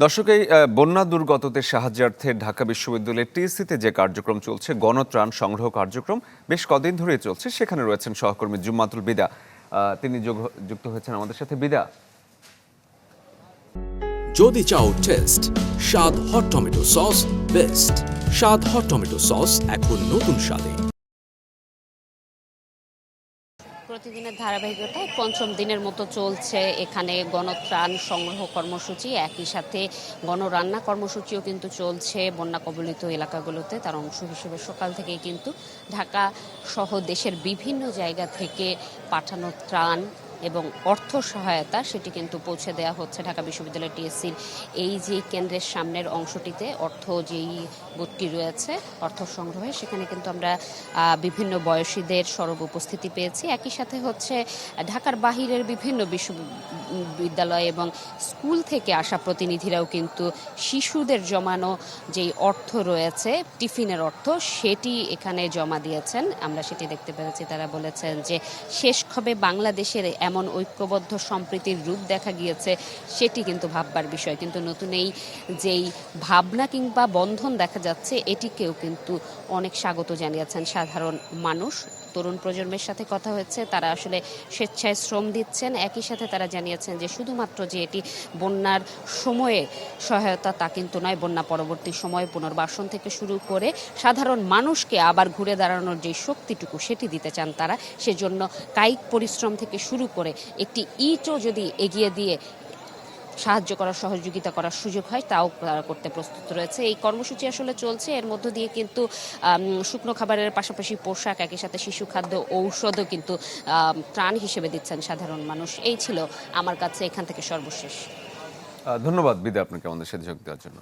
দর্শক, এই বন্যা দুর্গতদের সাহায্যার্থে ঢাকা বিশ্ববিদ্যালয়ের টিএসসিতে যে কার্যক্রম চলছে, গণত্রাণ সংগ্রহ কার্যক্রম বেশ কদিন ধরেই চলছে। সেখানে রয়েছেন সহকর্মী জুম্মাতুল বিদা। তিনি যুক্ত হয়েছেন আমাদের সাথে। বিদা, যদি চাও টেস্ট স্বাদ হট টমেটো সস বেস্ট। স্বাদ হট টমেটো সস এখন নতুন স্বাদে। প্রতিদিনের ধারাবাহিকতায় পঞ্চম দিনের মতো চলছে এখানে গণত্রাণ সংগ্রহ কর্মসূচি। একই সাথে গণরান্না কর্মসূচিও কিন্তু চলছে বন্যা কবলিত এলাকাগুলোতে। তার অংশ হিসেবে সকাল থেকেই কিন্তু ঢাকা সহ দেশের বিভিন্ন জায়গা থেকে পাঠানো ত্রাণ এবং অর্থ সহায়তা সেটি কিন্তু পৌঁছে দেওয়া হচ্ছে ঢাকা বিশ্ববিদ্যালয় টিএসসির এই যে কেন্দ্রের সামনের অংশটিতে। অর্থ যেই বুথটি রয়েছে অর্থ সংগ্রহে, সেখানে কিন্তু আমরা বিভিন্ন বয়সীদের সরব উপস্থিতি পেয়েছি। একই সাথে হচ্ছে ঢাকার বাহিরের বিভিন্ন বিশ্ববিদ্যালয় এবং স্কুল থেকে আসা প্রতিনিধিরাও কিন্তু শিশুদের জমানো যেই অর্থ রয়েছে, টিফিনের অর্থ, সেটি এখানে জমা দিয়েছেন। আমরা সেটি দেখতে পেরেছি। তারা বলেছেন যে শেষ হবে বাংলাদেশের এমন ঐক্যবদ্ধ সম্প্রীতির রূপ দেখা গিয়েছে, সেটি কিন্তু ভাববার বিষয়। কিন্তু নতুন এই যেই ভাবনা কিংবা বন্ধন দেখা যাচ্ছে, এটিকেও কিন্তু অনেক স্বাগত জানিয়েছেন সাধারণ মানুষ। তরুণ প্রজন্মের সাথে কথা হয়েছে, তারা আসলে স্বেচ্ছায় শ্রম দিচ্ছেন। একই সাথে তারা জানিয়েছেন যে শুধুমাত্র যে এটি বন্যার সময়ে সহায়তা তা কিন্তু নয়, বন্যা পরবর্তী সময়ে পুনর্বাসন থেকে শুরু করে সাধারণ মানুষকে আবার ঘুরে দাঁড়ানোর যে শক্তিটুকু সেটি দিতে চান তারা। সেজন্য কায়িক পরিশ্রম থেকে শুরু করে একটি ইটও যদি এগিয়ে দিয়ে সাহায্য করার, সহযোগিতা করার সুযোগ হয়, তাও তারা করতে প্রস্তুত রয়েছে। এই কর্মসূচি আসলে চলছে। এর মধ্য দিয়ে কিন্তু শুকনো খাবারের পাশাপাশি পোশাক, একই সাথে শিশু খাদ্য, ঔষধও কিন্তু ত্রাণ হিসেবে দিচ্ছেন সাধারণ মানুষ। এই ছিল আমার কাছে এখান থেকে সর্বশেষ। ধন্যবাদ বিদা আপনাকে আমাদের সাথে যোগ দেওয়ার জন্য।